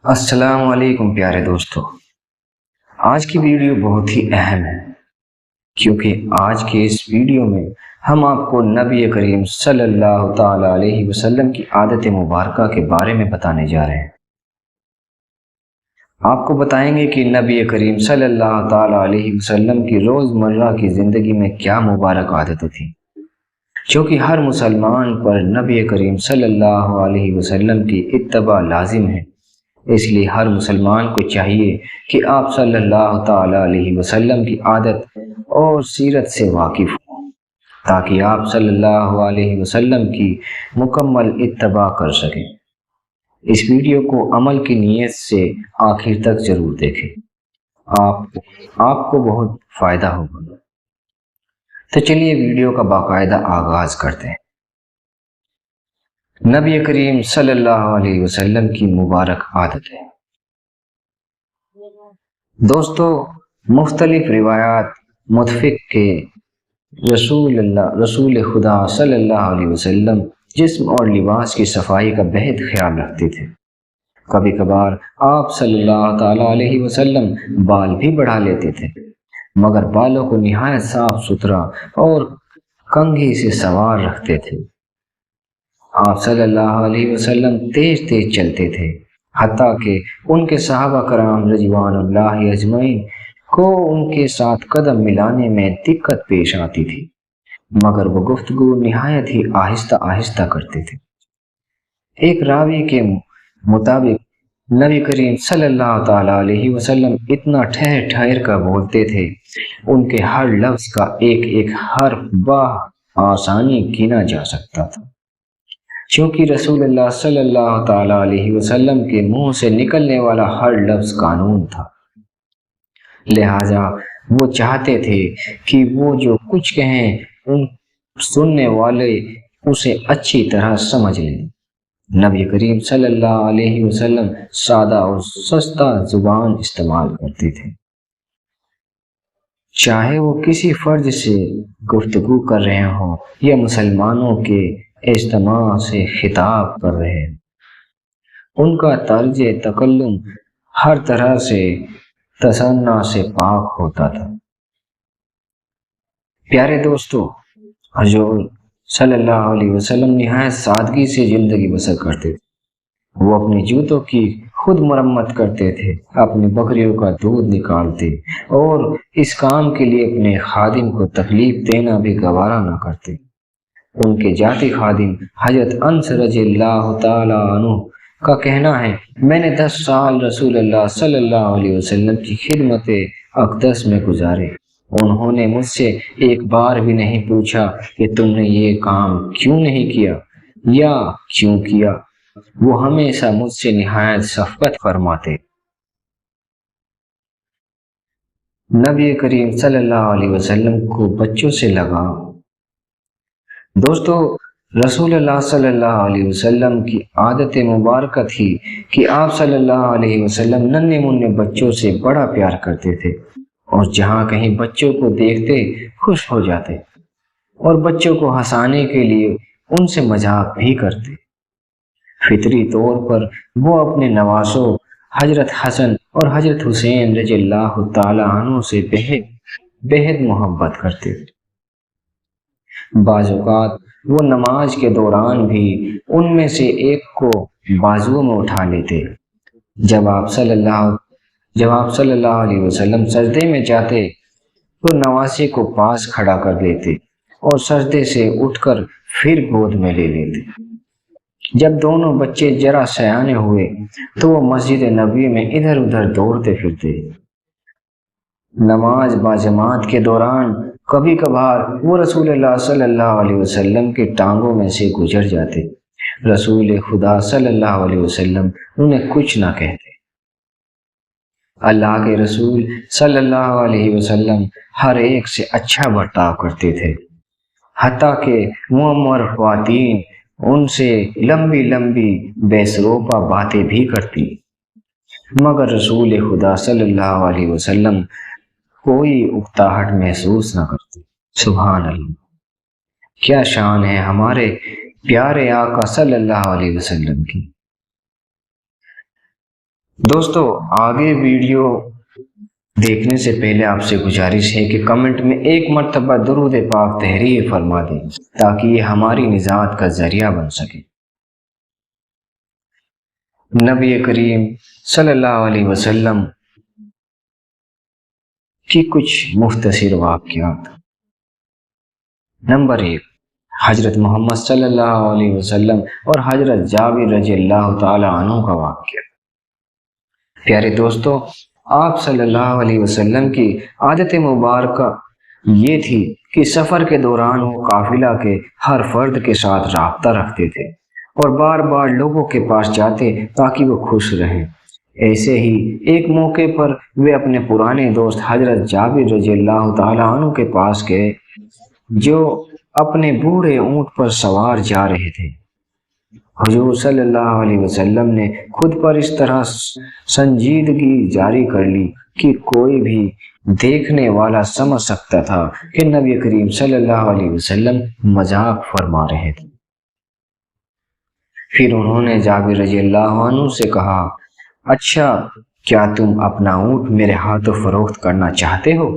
السلام علیکم پیارے دوستو، آج کی ویڈیو بہت ہی اہم ہے کیونکہ آج کے اس ویڈیو میں ہم آپ کو نبی کریم صلی اللہ تعالی علیہ وسلم کی عادت مبارکہ کے بارے میں بتانے جا رہے ہیں۔ آپ کو بتائیں گے کہ نبی کریم صلی اللہ تعالی علیہ وسلم کی روزمرہ کی زندگی میں کیا مبارک عادتیں تھیں جو کہ ہر مسلمان پر نبی کریم صلی اللہ علیہ وسلم کی اتباع لازم ہے۔ اس لیے ہر مسلمان کو چاہیے کہ آپ صلی اللہ تعالی علیہ وسلم کی عادت اور سیرت سے واقف ہوں تاکہ آپ صلی اللہ علیہ وسلم کی مکمل اتباع کر سکیں۔ اس ویڈیو کو عمل کی نیت سے آخر تک ضرور دیکھیں، آپ کو بہت فائدہ ہوگا۔ تو چلیے ویڈیو کا باقاعدہ آغاز کرتے ہیں۔ نبی کریم صلی اللہ علیہ وسلم کی مبارک عادت ہے۔ دوستو، مختلف روایات متفق کہ رسول خدا صلی اللہ علیہ وسلم جسم اور لباس کی صفائی کا بہت خیال رکھتے تھے۔ کبھی کبھار آپ صلی اللہ تعالی علیہ وسلم بال بھی بڑھا لیتے تھے، مگر بالوں کو نہایت صاف ستھرا اور کنگھی سے سنوار رکھتے تھے۔ آپ صلی اللہ علیہ وسلم تیز تیز چلتے تھے، حتیٰ کہ ان کے صحابہ کرام رضوان اللہ اجمعین کو ان کے ساتھ قدم ملانے میں دقت پیش آتی تھی، مگر وہ گفتگو نہایت ہی آہستہ آہستہ کرتے تھے۔ ایک راوی کے مطابق نبی کریم صلی اللہ تعالی علیہ وسلم اتنا ٹھہر ٹھہر کر بولتے تھے، ان کے ہر لفظ کا ایک ایک حرف بآسانی گنا جا سکتا تھا، چونکہ رسول اللہ صلی اللہ تعالی علیہ وسلم کے منہ سے نکلنے والا ہر لفظ قانون تھا۔ لہٰذا وہ چاہتے تھے کہ وہ جو کچھ کہیں ان سننے والے اسے اچھی طرح سمجھ لیں۔ نبی کریم صلی اللہ علیہ وسلم سادہ اور سستا زبان استعمال کرتے تھے، چاہے وہ کسی فرد سے گفتگو کر رہے ہوں یا مسلمانوں کے اجتماع سے خطاب کر رہے ہیں۔ ان کا طرز تکلم ہر طرح سے تصنع سے پاک ہوتا تھا۔ پیارے دوستو، حضور صلی اللہ علیہ وسلم نہایت سادگی سے زندگی بسر کرتے تھے۔ وہ اپنے جوتوں کی خود مرمت کرتے تھے، اپنی بکریوں کا دودھ نکالتے اور اس کام کے لیے اپنے خادم کو تکلیف دینا بھی گوارا نہ کرتے۔ ان کے ذاتی خادم حضرت انس رضی اللہ تعالی عنہ کا کہنا ہے، میں نے 10 سال رسول اللہ صلی اللہ علیہ وسلم کی خدمت اقدس میں گزارے۔ انہوں نے مجھ سے ایک بار بھی نہیں پوچھا کہ تم نے یہ کام کیوں نہیں کیا یا کیوں کیا۔ وہ ہمیشہ مجھ سے نہایت شفقت فرماتے۔ نبی کریم صلی اللہ علیہ وسلم کو بچوں سے لگاؤ۔ دوستو، رسول اللہ صلی اللہ علیہ وسلم کی عادت مبارکہ تھی کہ آپ صلی اللہ علیہ وسلم ننھے منھے بچوں سے بڑا پیار کرتے تھے، اور جہاں کہیں بچوں کو دیکھتے خوش ہو جاتے اور بچوں کو ہنسانے کے لیے ان سے مذاق بھی کرتے۔ فطری طور پر وہ اپنے نواسوں حضرت حسن اور حضرت حسین رضی اللہ تعالی عنہ سے بہت محبت کرتے تھے۔ بعض اوقات وہ نماز کے دوران بھی ان میں سے ایک کو بازوؤں میں اٹھا لیتے۔ جب آپ صلی اللہ علیہ وسلم سجدے میں جاتے تو نواسے کو پاس کھڑا کر دیتے اور سجدے سے اٹھ کر پھر گود میں لے لیتے۔ جب دونوں بچے ذرا سیانے ہوئے تو وہ مسجد نبوی میں ادھر ادھر دوڑتے پھرتے۔ نماز باجماعت کے دوران کبھی کبھار وہ رسول اللہ صلی اللہ علیہ وسلم کے ٹانگوں میں سے گزر جاتے۔ رسول خدا صلی اللہ علیہ وسلم انہیں کچھ نہ کہتے۔ اللہ کے رسول صلی اللہ علیہ وسلم ہر ایک سے اچھا برتاؤ کرتے تھے، حتیٰ کہ معمر خواتین ان سے لمبی لمبی بے سروپا باتیں بھی کرتی، مگر رسول خدا صلی اللہ علیہ وسلم کوئی اکتاہٹ محسوس نہ کرتے۔ سبحان اللہ، کیا شان ہے ہمارے پیارے آقا صلی اللہ علیہ وسلم کی۔ دوستو آگے ویڈیو دیکھنے سے پہلے آپ سے گزارش ہے کہ کمنٹ میں ایک مرتبہ درود پاک تحریر فرما دیں تاکہ یہ ہماری نجات کا ذریعہ بن سکے۔ نبی کریم صلی اللہ علیہ وسلم کی کچھ مختصر واقعات۔ نمبر 1، حضرت محمد صلی اللہ علیہ وسلم اور حضرت جابر رضی اللہ تعالی عنہ کا واقعہ۔ پیارے دوستو، آپ صلی اللہ علیہ وسلم کی عادت مبارکہ یہ تھی کہ سفر کے دوران وہ قافلہ کے ہر فرد کے ساتھ رابطہ رکھتے تھے اور بار بار لوگوں کے پاس جاتے تاکہ وہ خوش رہیں۔ ایسے ہی ایک موقع پر وہ اپنے پرانے دوست حضرت جابر رضی اللہ تعالیٰ عنہ کے پاس گئے جو اپنے بوڑھے اونٹ پر سوار جا رہے تھے۔ حضور صلی اللہ علیہ وسلم نے خود پر اس طرح سنجیدگی جاری کر لی کہ کوئی بھی دیکھنے والا سمجھ سکتا تھا کہ نبی کریم صلی اللہ علیہ وسلم مذاق فرما رہے تھے۔ پھر انہوں نے جابر رضی اللہ عنہ سے کہا، اچھا کیا تم اپنا اونٹ میرے ہاتھوں فروخت کرنا چاہتے ہو؟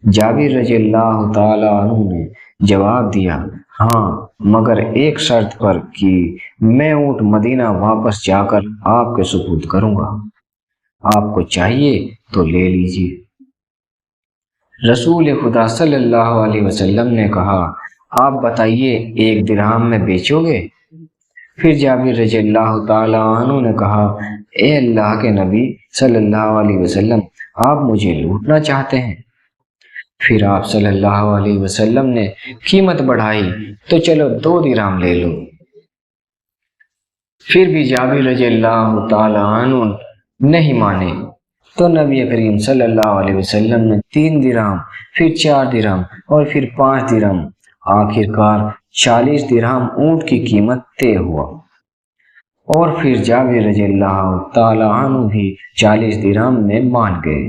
جابر رضی اللہ تعالی عنہ نے جواب دیا، ہاں، مگر ایک شرط پر کہ میں اونٹ مدینہ واپس جا کر آپ کے سپرد کروں گا، آپ کو چاہیے تو لے لیجیے۔ رسول خدا صلی اللہ علیہ وسلم نے کہا، آپ بتائیے 1 درہم میں بیچو گے؟ پھر جابر رضی اللہ تعالی عنہ نے کہا، اے اللہ کے نبی صلی اللہ علیہ وسلم، آپ مجھے لوٹنا چاہتے ہیں؟ پھر آپ صلی اللہ علیہ وسلم نے قیمت بڑھائی تو چلو 2 درہم لے لو۔ پھر بھی جابر رضی اللہ تعالی عنہ نہیں مانے تو نبی کریم صلی اللہ علیہ وسلم نے 3 درہم، پھر 4 درہم اور پھر 5 درہم، آخر کار 40 درہم اونٹ کی قیمت طے ہوا، اور پھر جابر رضی اللہ تعالی عنہ بھی 40 درہم میں مان گئے۔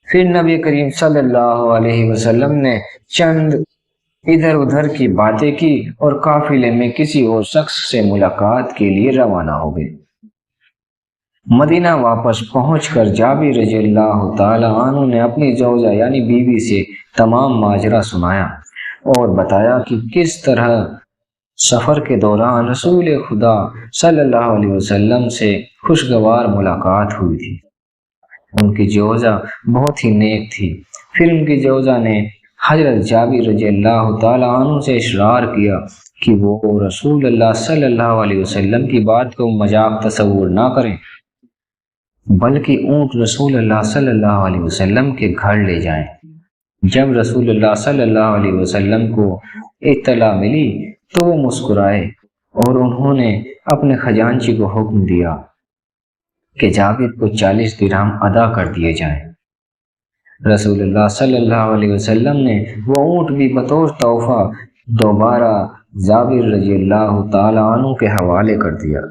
پھر نبی کریم صلی اللہ علیہ وسلم نے چند ادھر ادھر کی باتیں کی اور قافلے میں کسی اور شخص سے ملاقات کے لیے روانہ ہو گئے۔ مدینہ واپس پہنچ کر جابر رضی اللہ تعالی عنہ نے اپنی زوجہ یعنی بیوی سے تمام ماجرا سنایا اور بتایا کہ کس طرح سفر کے دوران رسول خدا صلی اللہ علیہ وسلم سے خوشگوار ملاقات ہوئی تھی۔ ان کی زوجہ بہت ہی نیک تھی۔ پھر ان کی زوجہ نے حضرت جابر رضی اللہ تعالی عنہ سے اصرار کیا کہ وہ رسول اللہ صلی اللہ علیہ وسلم کی بات کو مذاق تصور نہ کریں، بلکہ اونٹ رسول اللہ صلی اللہ علیہ وسلم کے گھر لے جائیں۔ جب رسول اللہ صلی اللہ علیہ وسلم کو اطلاع ملی تو وہ مسکرائے اور انہوں نے اپنے خزانچی کو حکم دیا کہ جابر کو 40 درہم ادا کر دیے جائیں۔ رسول اللہ صلی اللہ علیہ وسلم نے وہ اونٹ بھی بطور تحفہ دوبارہ جابر رضی اللہ تعالی عنہ کے حوالے کر دیا۔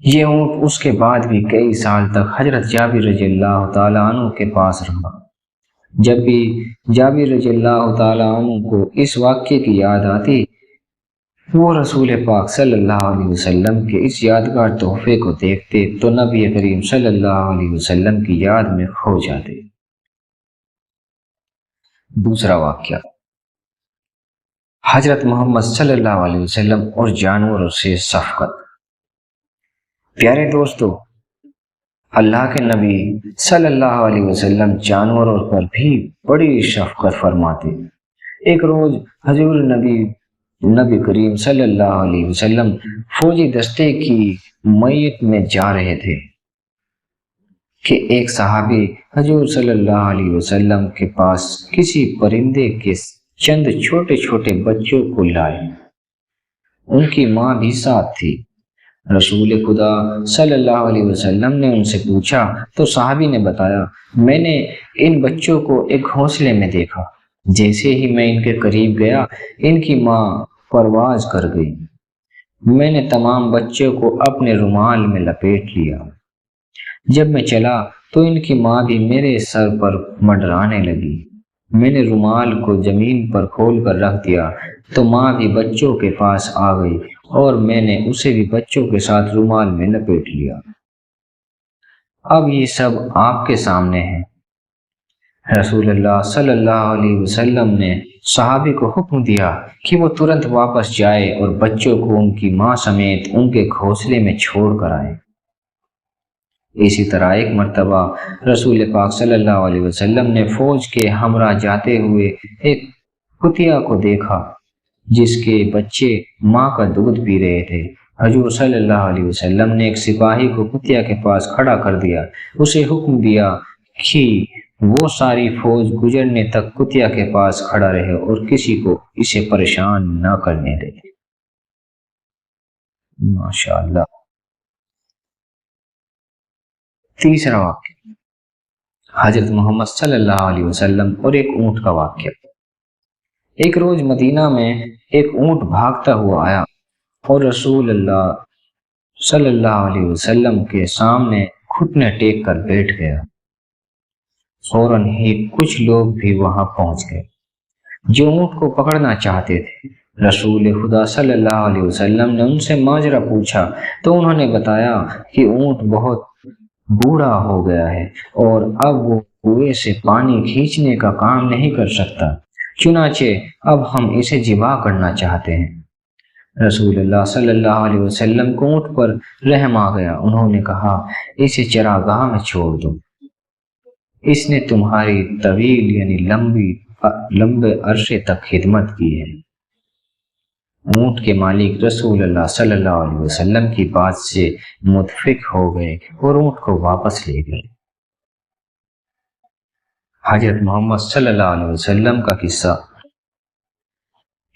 یہ اونٹ اس کے بعد بھی کئی سال تک حضرت جابر رضی اللہ تعالی عنہ کے پاس رہا۔ جب بھی جابر رضی اللہ تعالی عنہ کو اس واقعے کی یاد آتی، وہ رسول پاک صلی اللہ علیہ وسلم کے اس یادگار تحفے کو دیکھتے تو نبی کریم صلی اللہ علیہ وسلم کی یاد میں کھو جاتے۔ دوسرا واقعہ، حضرت محمد صلی اللہ علیہ وسلم اور جانوروں سے شفقت۔ پیارے دوستو، اللہ کے نبی صلی اللہ علیہ وسلم جانوروں پر بھی بڑی شفقت فرماتے۔ ایک روز حضور نبی کریم صلی اللہ علیہ وسلم فوجی دستے کی میت میں جا رہے تھے کہ ایک صحابی حضور صلی اللہ علیہ وسلم کے پاس کسی پرندے کے چند چھوٹے چھوٹے بچوں کو لائے۔ ان کی ماں بھی ساتھ تھی۔ رسول خدا صلی اللہ علیہ وسلم نے ان سے پوچھا تو صحابی نے بتایا، میں نے ان بچوں کو ایک گھونسلے میں دیکھا، جیسے ہی میں ان کے قریب گیا ان کی ماں پرواز کر گئی۔ میں نے تمام بچوں کو اپنے رومال میں لپیٹ لیا۔ جب میں چلا تو ان کی ماں بھی میرے سر پر منڈرانے لگی۔ میں نے رومال کو زمین پر کھول کر رکھ دیا تو ماں بھی بچوں کے پاس آ گئی اور میں نے اسے بھی بچوں کے ساتھ رومال میں لپیٹ لیا۔ اب یہ سب آپ کے سامنے ہے۔ رسول اللہ صلی اللہ علیہ وسلم نے صحابی کو حکم دیا کہ وہ ترنت واپس جائے اور بچوں کو ان کی ماں سمیت ان کے گھونسلے میں چھوڑ کر آئے۔ اسی طرح ایک مرتبہ رسول پاک صلی اللہ علیہ وسلم نے فوج کے ہمراہ جاتے ہوئے ایک کتیا کو دیکھا جس کے بچے ماں کا دودھ پی رہے تھے۔ حضور صلی اللہ علیہ وسلم نے ایک سپاہی کو کتیا کے پاس کھڑا کر دیا، اسے حکم دیا کہ وہ ساری فوج گزرنے تک کتیا کے پاس کھڑا رہے اور کسی کو اسے پریشان نہ کرنے دے۔ ماشاءاللہ۔ تیسرا واقعہ حضرت محمد صلی اللہ علیہ وسلم اور ایک اونٹ کا واقعہ۔ ایک روز مدینہ میں ایک اونٹ بھاگتا ہوا آیا اور رسول اللہ صلی اللہ علیہ وسلم کے سامنے گھٹنے ٹیک کر بیٹھ گیا۔ فوراً ہی کچھ لوگ بھی وہاں پہنچ گئے جو اونٹ کو پکڑنا چاہتے تھے۔ رسول خدا صلی اللہ علیہ وسلم نے ان سے ماجرا پوچھا تو انہوں نے بتایا کہ اونٹ بہت بوڑھا ہو گیا ہے اور اب وہ کنویں سے پانی کھینچنے کا کام نہیں کر سکتا، چنانچہ اب ہم اسے ذبح کرنا چاہتے ہیں۔ رسول اللہ صلی اللہ علیہ وسلم کو اونٹ پر رحم آ گیا۔ انہوں نے کہا، اسے چراگاہ میں چھوڑ دو، اس نے تمہاری طویل یعنی لمبے عرصے تک خدمت کی ہے۔ اونٹ کے مالک رسول اللہ صلی اللہ علیہ وسلم کی بات سے متفق ہو گئے اور اونٹ کو واپس لے گئے۔ حضرت محمد صلی اللہ علیہ وسلم کا قصہ۔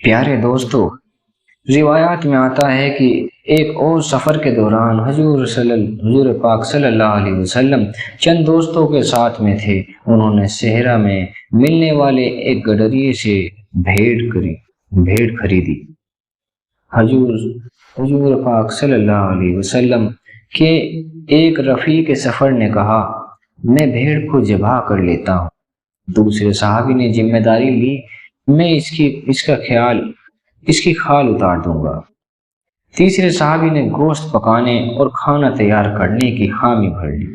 پیارے دوستو، روایات میں آتا ہے کہ ایک اور سفر کے دوران حضور پاک صلی اللہ علیہ وسلم چند دوستوں کے ساتھ میں تھے۔ انہوں نے صحرا میں ملنے والے ایک گڈریے سے بھیڑ خریدی۔ حضور پاک صلی اللہ علیہ وسلم کے ایک رفیق سفر نے کہا، میں بھیڑ کو ذبح کر لیتا ہوں۔ دوسرے صحابی نے ذمہ داری لی، میں اس کی کھال اتار دوں گا۔ تیسرے صحابی نے گوشت پکانے اور کھانا تیار کرنے کی حامی بھر لی۔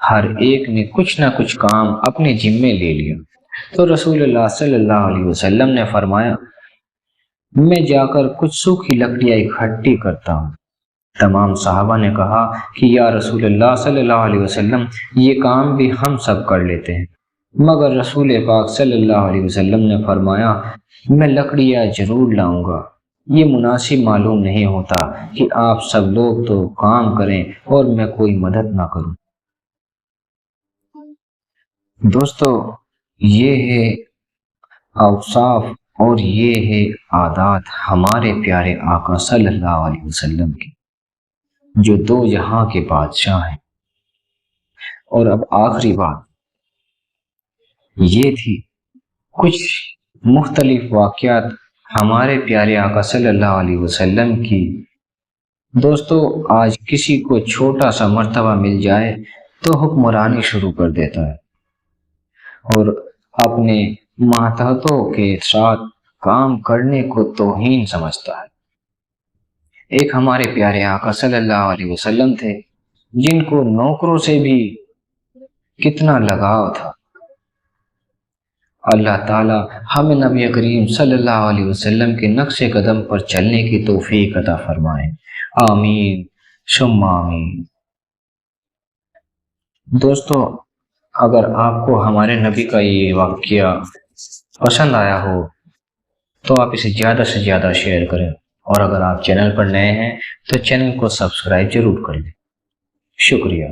ہر ایک نے کچھ نہ کچھ کام اپنے ذمے لے لیا تو رسول اللہ صلی اللہ علیہ وسلم نے فرمایا، میں جا کر کچھ سوکھی لکڑیاں اکٹھی کرتا ہوں۔ تمام صحابہ نے کہا کہ یا رسول اللہ صلی اللہ علیہ وسلم، یہ کام بھی ہم سب کر لیتے ہیں، مگر رسول پاک صلی اللہ علیہ وسلم نے فرمایا، میں لکڑیاں ضرور لاؤں گا۔ یہ مناسب معلوم نہیں ہوتا کہ آپ سب لوگ تو کام کریں اور میں کوئی مدد نہ کروں۔ دوستو، یہ ہے اوصاف اور یہ ہے عادات ہمارے پیارے آقا صلی اللہ علیہ وسلم کی، جو دو جہاں کے بادشاہ ہیں۔ اور اب آخری بات یہ تھی، کچھ مختلف واقعات ہمارے پیارے آقا صلی اللہ علیہ وسلم کی۔ دوستو، آج کسی کو چھوٹا سا مرتبہ مل جائے تو حکمرانی شروع کر دیتا ہے اور اپنے ماتحتوں کے ساتھ کام کرنے کو توہین سمجھتا ہے۔ ایک ہمارے پیارے آقا صلی اللہ علیہ وسلم تھے جن کو نوکروں سے بھی کتنا لگاؤ تھا۔ اللہ تعالی ہمیں نبی کریم صلی اللہ علیہ وسلم کے نقش قدم پر چلنے کی توفیق عطا فرمائے، آمین ثم آمین۔ دوستو، اگر آپ کو ہمارے نبی کا یہ واقعہ پسند آیا ہو تو آپ اسے زیادہ سے زیادہ شیئر کریں، اور اگر آپ چینل پر نئے ہیں تو چینل کو سبسکرائب ضرور کر لیں۔ شکریہ۔